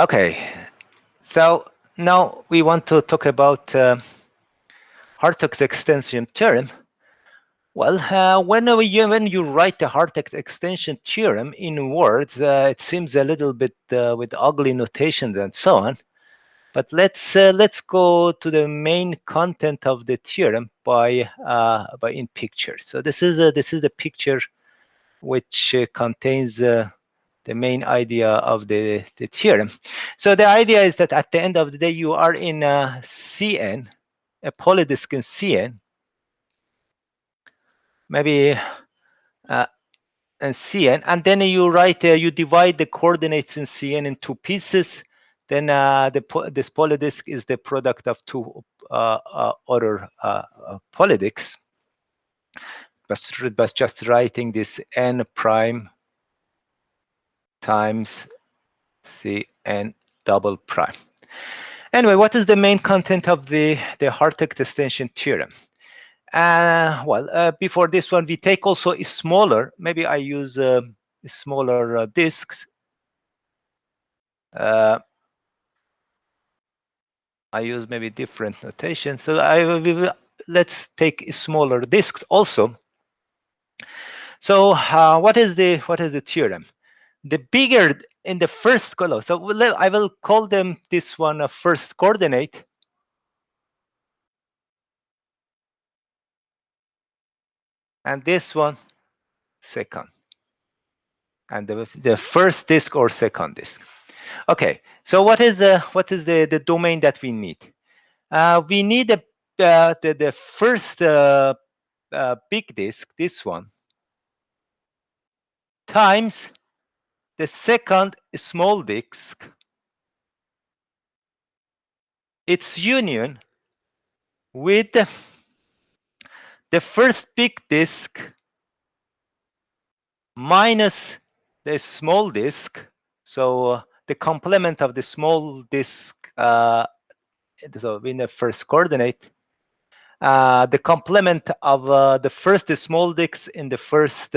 Okay, so now we want to talk about Hartog's extension theorem. Well, when you write the Hartog extension theorem in words, it seems a little bit with ugly notations and so on. But let's go to the main content of the theorem by in picture. So this is the picture which contains the main idea of the theorem. So the idea is that at the end of the day, you are in Cn, a polydisk in Cn, maybe and Cn, and then you write, you divide the coordinates in Cn in two pieces. Then this polydisk is the product of two other polydisks. But just writing this n prime times Cn double prime. Anyway, what is the main content of the Hartog extension theorem? Before this one, we take also a smaller. Maybe I use smaller disks. I use maybe different notation. So let's take smaller disks also. So what is the theorem? The bigger in the first column. So I will call them this one a first coordinate. And this one second. And the first disk or second disk. Okay. So what is the domain that we need? We need the first big disk, this one, times the second small disk, its union with the first big disk minus the small disk. So the complement of the small disk, so in the first coordinate, the complement of the first small disk in the first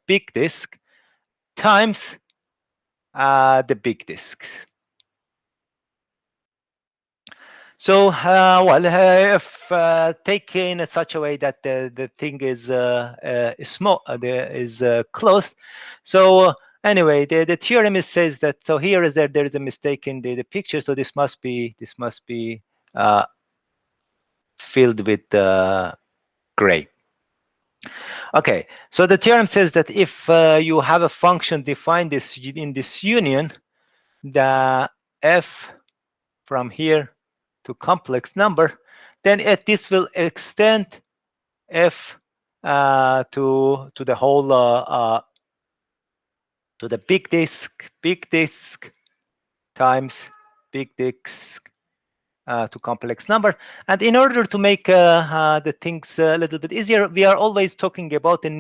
big disk times the big disk. So, if taken in such a way that the thing is small, is closed. So anyway, the theorem says that. So here is there is a mistake in the picture. So this must be filled with gray. Okay. So the theorem says that if you have a function defined in this union, the f from here to complex number, then this will extend f to the whole to the big disk times big disk to complex number. And in order to make the things a little bit easier, we are always talking about the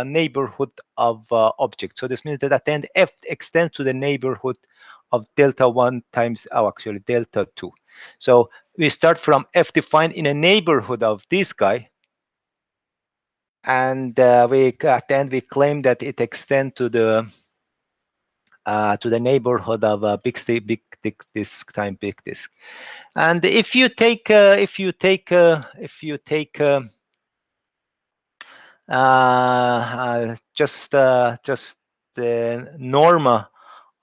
neighborhood of objects. So this means that at the end, f extends to the neighborhood of delta 1 times, actually delta 2. So we start from f defined in a neighborhood of this guy, and we at the end we claim that it extends to the neighborhood of big disk times big disk. And if you take just the norm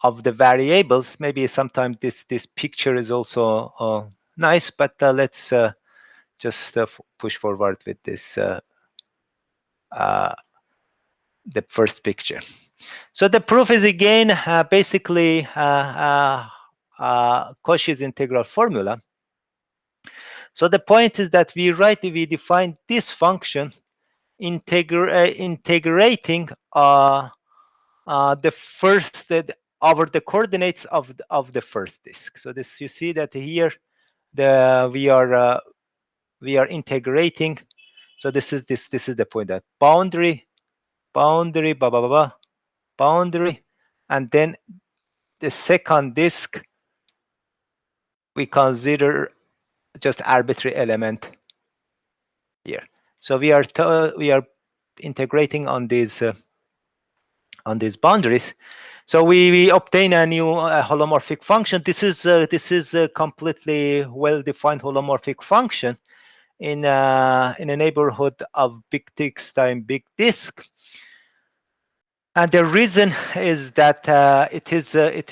of the variables, maybe sometimes this picture is also nice, but let's just push forward with this the first picture. So the proof is again basically Cauchy's integral formula. So the point is that we define this function integrating the first over the coordinates of the first disk. So this, you see that here we are integrating. So this is the point, that boundary, boundary, and then the second disk we consider just arbitrary element here. So we are integrating on these boundaries. So we obtain a new holomorphic function. This is a completely well-defined holomorphic function in a neighborhood of big disk times big disk. And the reason is that it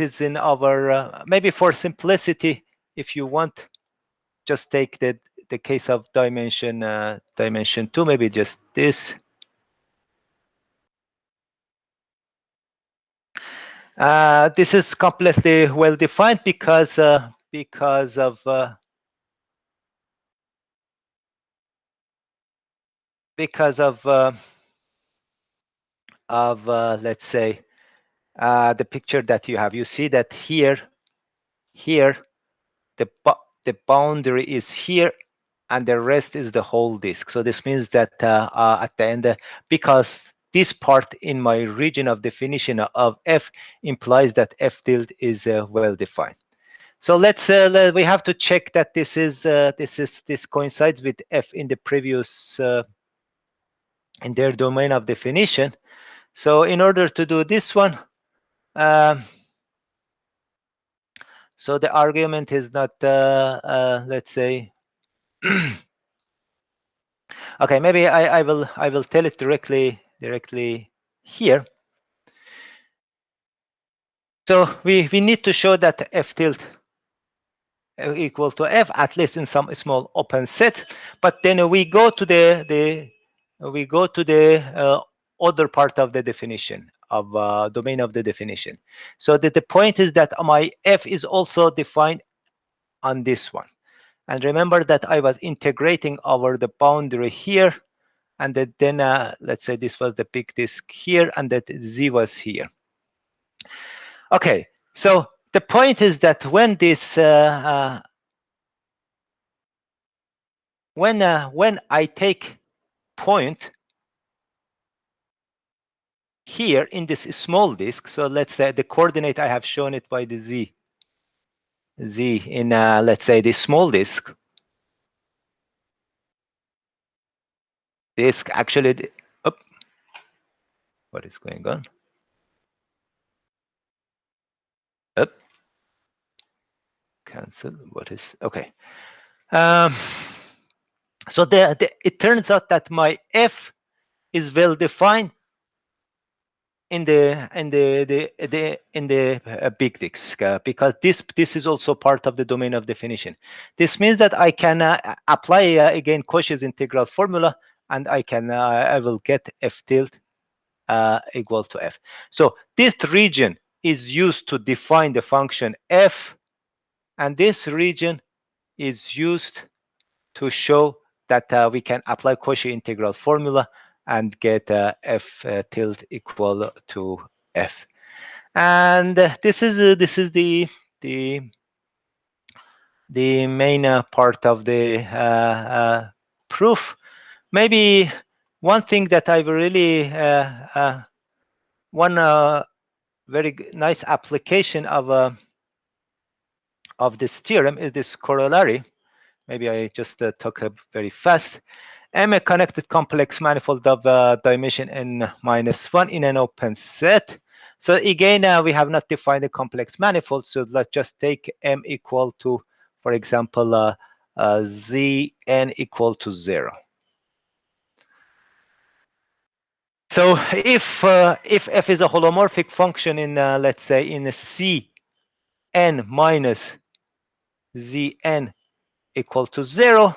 is in our maybe for simplicity, if you want, just take the case of dimension 2, maybe just this. This is completely well defined because of let's say the picture that you have. You see that here the boundary is here, and the rest is the whole disk. So this means that at the end, because this part in my region of definition of f implies that f tilde is well defined. So we have to check that this coincides with f in the previous in their domain of definition. So in order to do this one, so the argument is not let's say okay, maybe I will tell it directly here. So we need to show that f tilde equal to f, at least in some small open set. But then we go to the other part of the definition of domain of the definition. So that the point is that my f is also defined on this one. And remember that I was integrating over the boundary here, and that then let's say this was the big disk here, and that z was here. Okay, so the point is that when this when I take point here in this small disk, so let's say the coordinate I have shown it by the z in let's say this small disk actually what is going on? Cancel. What is okay? So it turns out that my f is well defined in the big disk because this is also part of the domain of definition. This means that I can apply again Cauchy's integral formula, and I will get f tilde equal to f. So this region is used to define the function f, and this region is used to show that we can apply Cauchy integral formula and get f tilde equal to f. And this is the main part of the proof. Maybe one thing that I really one very nice application of this theorem is this corollary. Maybe I just talk very fast. M a connected complex manifold of dimension n-1 in an open set. So again, we have not defined a complex manifold. So let's just take M equal to, for example, Zn equal to 0. So if f is a holomorphic function in let's say in a Cn minus Zn equal to 0,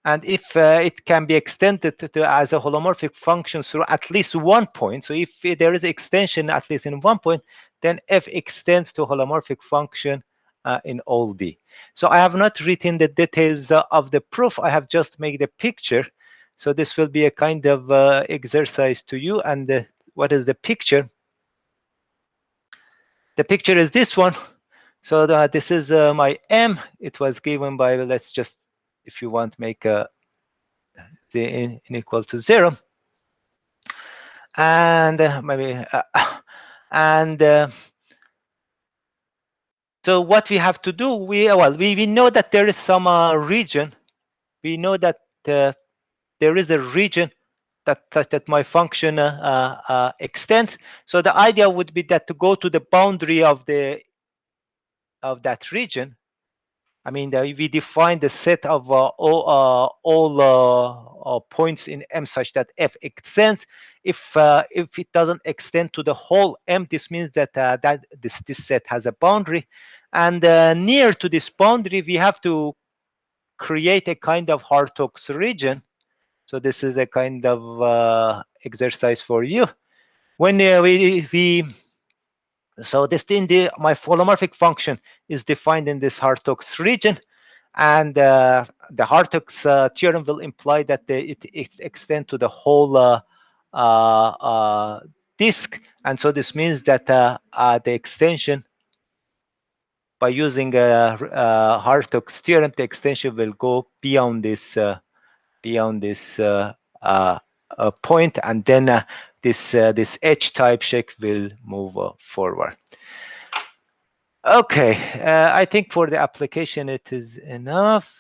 and if it can be extended as a holomorphic function through at least one point, so if there is extension at least in one point, then f extends to holomorphic function in all D. So I have not written the details of the proof. I have just made a picture. So this will be a kind of exercise to you. And what is the picture? The picture is this one. So this is my M. It was given by, let's just, if you want, make a z n equal to 0, and maybe and so what we have to do, we know that there is some region. We know that there is a region that my function extends. So the idea would be that to go to the boundary of that region. I mean, we define the set of all points in M such that f extends. If it doesn't extend to the whole M, this means that this set has a boundary, and near to this boundary, we have to create a kind of Hartog's region. So this is a kind of exercise for you. When so this in my holomorphic function is defined in this Hartog's region, and the Hartog's theorem will imply that it extends to the whole disk, and so this means that the extension, by using Hartog's theorem, the extension will go beyond this point, and then this H-type shape will move forward. Okay, I think for the application it is enough.